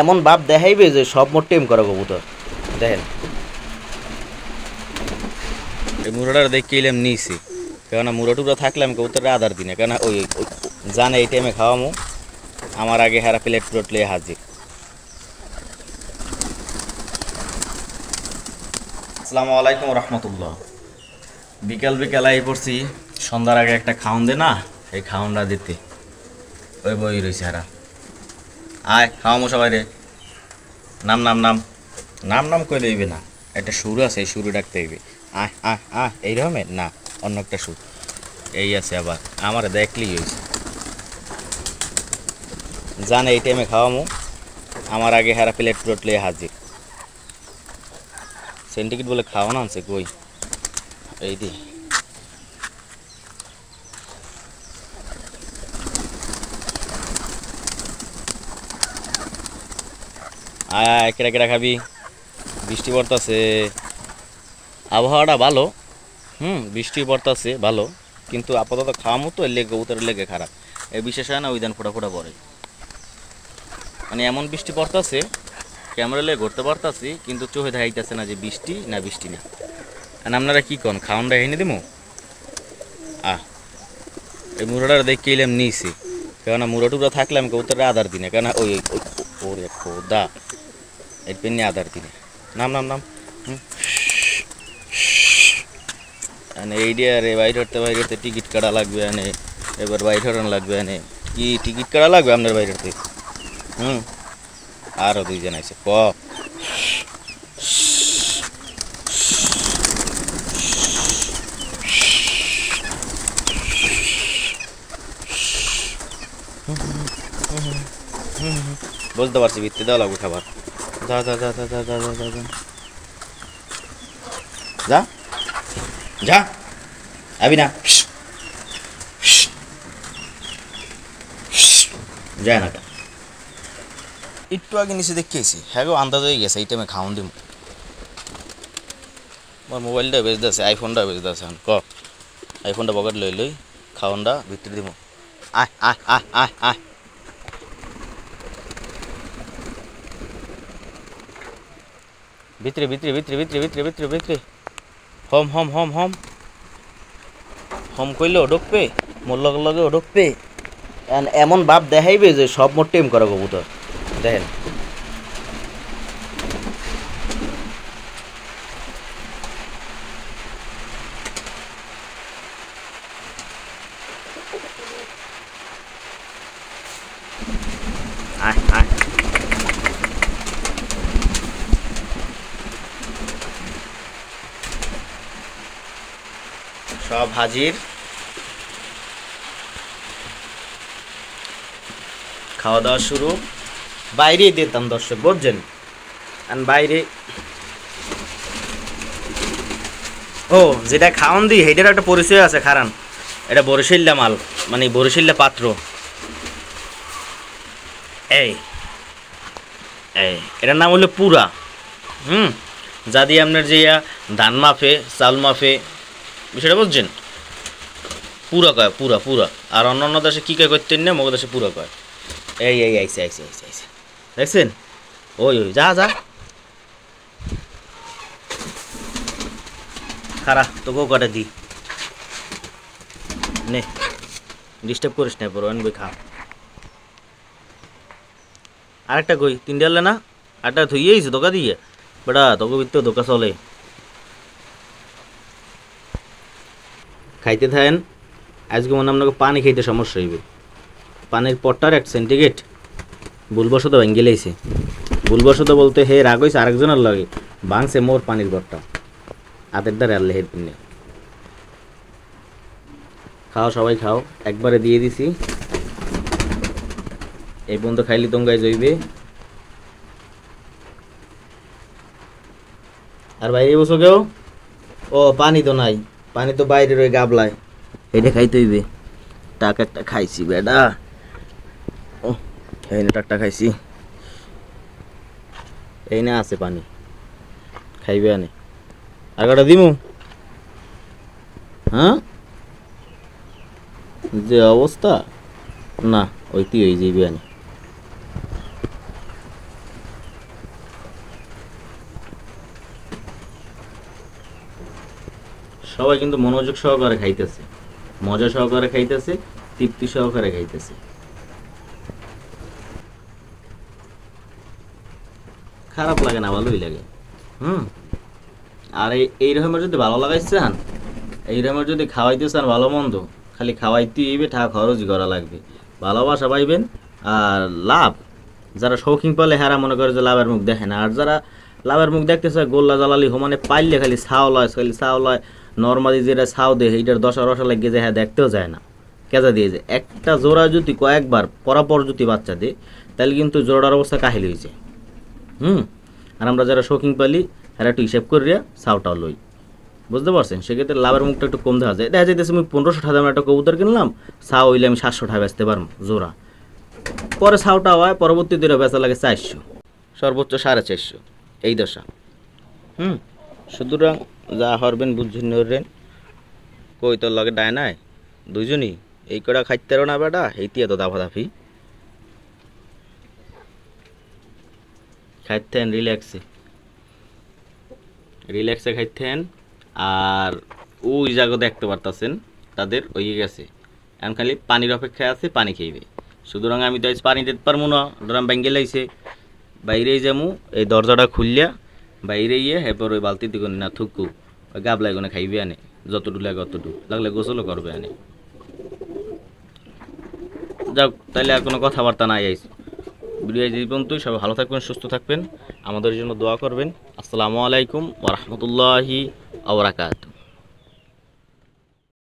এমন ভাব দেখাইবে যে সব মোট টেম করা কবুতর দেখেন। এই মুড়াটা দেখে এলাম নিছি, কেননা মুড়া টুকরা থাকলে আমি কবুতরের আদার দিনে, কেননা ওই জানে এই টাইমে খাওয়ামো, আমার আগে হারা প্লেট প্লেট লিয়ে হাজির। আসসালামু আলাইকুম রহমতুল্লাহ। বিকাল বিকাল আই পড়ছি, সন্ধ্যার আগে একটা খাওন দে না, এই খাওনটা দিতে ওই বই রয়েছে হারা। আয় খাওয়ামো সবাই রে, নাম নাম নাম নাম নাম করে দিবে না, একটা সুর আছে, এই সুরে ডাকতে হইবে। আয় আয় আয় এই রকমের না, অন্য একটা সুর এই আছে। আবার আমার দেখলেই হয়েছে, জানে এই টাইমে খাওয়ামো, আমার আগে হারা প্লেট প্লেট লিয়ে হাজির। সেন্টিকেট বলে খাওয়ানো আনছে কই, এই দি আয় কেটা কেটা খাবি। বৃষ্টি পড়তেছে, আবহাওয়াটা ভালো, বৃষ্টি পড়তেছে ভালো, কিন্তু আপাতত খাওয়ামো তো এর লেগে কবুতরের লেগে খারাপ। এই বিশেষ হয় না ওই দিন ফোটা ফোটা পড়ে, মানে এমন বৃষ্টি পড়তেছে ক্যামেরা লেগে ঘুরতে পারতাছি, কিন্তু চোখে দেখাইতেছে না যে বৃষ্টি না বৃষ্টি না। আর আপনারা কী কন, খাওয়ানটা এনে দেবো? এই মুড়াটা দেখে এলাম নিছি, কেননা মুড়া টুকরা থাকলে আমি কবুতরের আদার দিনে, কেননা ওই ওরে খোদা এর পেনে আদার দিনে। নাম নাম নাম এই দিয়ে রে, বাইর হতে টিকিট কাটা লাগবে এনে, এবার বাইর হরানো লাগবে এনে, কি টিকিট কাটা লাগবে আপনার বাইর হতে? আরও দুইজন আছে ক। বুঝতে পারছি, ভিত্তি দেওয়া লাগবে খাবার। যা যা যা যা যা যা যা যা যা যা আবি না, যায় না। একটু আগে নিচে দেখেছি, হ্যাঁ গো আন্দাজ হয়ে গেছে এই টাইমে খাওয়ান দিব। আমার মোবাইলটা বেচতে আছে, আইফোনটা বেচতে আছে। ক আইফোনটা পকেট লই লই, খাওয়ানটা ভিতরে দিব। আয় আয় আয় আয় আয় ভিতরে ভিতরে ভিতরে ভিতরে ভিতরে ভিতরে ভিতরে হম হম হম হম হম কইলেও ঢুকবে, মোর লগে লগেও ঢুকবে। এমন ভাব দেখাইবে যে সব মোট টেম করা কবুতর দেখেন। আয় আয় সব হাজির, খাওয়া দাওয়া শুরু। বাইরে দিতাম দর্শক বুঝছেন, বাইরে ও যেটা খাওয়ান দিই সেইটার একটা পরিচয় আছে খারান। এটা বরিশাল্লা মাল, মানে বরিশাল্লা পাত্র। এই এই এটার নাম হলো পুরা। যা দিয়ে আপনার যে ধান মাফে চাল মাফে, বিষয়টা বুঝছেন? পুরা কয়, পুরা পুরা। আর অন্য দেশে কী কয় করতেন না, মগো দেশে পুরা কয়। এই এই আইসে আইসে আইসে আইসে দেখছেন? ওই ওই যা যা খারা, তোকেও কটা দি নে, ডিস্টার্ব করিস না পর বই খা। আরেকটা কই তিনটে আনলে না, আরেকটা ধুইয়েইছে দোকা দিয়ে বেটা, তোকে ভিতরে দোকা চলে। খাইতে থাকেন, আজকে মনে আপনাকে পানি খাইতে সমস্যা হইবে। পানির পটটার এক সেন্টিগ্রেড ভুলবশত ভেঙে লাইছে। ভুলবশত বলতে হে রাগ হয়েছে আরেকজনের লাগে, ভাঙছে মোর পানির পটটা, হাতের দ্বারা আনলে হের পিনে। খাও সবাই খাও, একবারে দিয়ে দিছি। এই পর্যন্ত খাইলি তঙ্গায় জইবে। আর বাইরে বসো কেউ? ও পানি তো নাই, পানি তো বাইরের ওই গাবলায়, এটা খাইতে হইবে। টাক একটা খাইছি বেডা, ও এই না টাকটা খাইছি, এই না আছে পানি, খাইবে আনে। আর কটা দিমু? হ্যাঁ যে অবস্থা না, ওইটি হয়ে যাইবে আনে। সবাই কিন্তু মনোযোগ সহকারে খাইতেছে, মজা সহকারে খাইতেছে, তৃপ্তি সহকারে খাইতেছে। খারাপ লাগে না, ভালোই লাগে। আর এই রকমের যদি ভালো লাগাইছেন, এই রকমের যদি খাওয়াইতে চান ভালো মন্দ, খালি খাওয়াইতে হইবে, টাকা খরচই করা লাগবে, ভালোবাসা পাইবেন। আর লাভ, যারা শৌখিন পালে হারা মনে করে যে লাভের মুখ দেখে না, আর যারা লাভের মুখ দেখতে চায় গোল্লা জ্বালালি মানে পাইলে খালি ছাও লয়, খালি ছাও লয়, নর্মালি যেটা ছাও দেয় এইটার দশা রসা লাগিয়ে যায়, হ্যাঁ দেখতেও যায় না, কেজা দিয়ে যায়। একটা জোড়া যদি কয়েকবার পরাপর যদি বাচ্চা দেয় তাহলে কিন্তু জোড়ার অবস্থা কাহিল হয়েছে। আর আমরা যারা শৌখিন পালি হ্যাঁ একটু হিসেব করিয়া ছাওটাও লই, বুঝতে পারছেন? সেক্ষেত্রে লাভের মুখটা একটু কম দেখা যায়। দেখা যাইতেছে আমি 1500 টাকা দামের একটা কবুতর কিনলাম, ছাও হইলে আমি 700 টাকা বেচতে পারবো জোড়া, পরে ছাওটা হয় পরবর্তী দিনে বেচা লাগে 400, সর্বোচ্চ 450, এই দশা। সুতরাং যা হরবেন বুঝছেন নড়বেন, কই তোর লগে ডায় নাই দুইজনই এই কটা খাইতে না বেটা, এইটি এত দাফাদাফি খাইতেন রিল্যাক্সে খাইতেন। আর ওই জায়গা দেখতে পারতেছেন তাদের হয়ে গেছে, এখন খালি পানির অপেক্ষায় আছে, পানি খাইবে। সুতরাং আমি তো আজ পানি দিতে পারবো না, ড্রাম ব্যাঙ্গে লাইছে, বাইরেই যামু, এই দরজাটা খুললিয়া বাইরে গিয়ে এরপর ওই বালতির দিকে না থুকু ওই গাবলাই কোনে খাইবে আনে, যতটুকু লাগে অতটুকু, লাগলে গোসলও করবে আনে। যাক, তাহলে আর কোনো কথাবার্তা নাই। আইস ভিডিও এই পর্যন্তই। সবাই ভালো থাকবেন, সুস্থ থাকবেন, আমাদের জন্য দোয়া করবেন। আসসালামু আলাইকুম ওয়া রাহমাতুল্লাহি ওয়া বারাকাতুহু।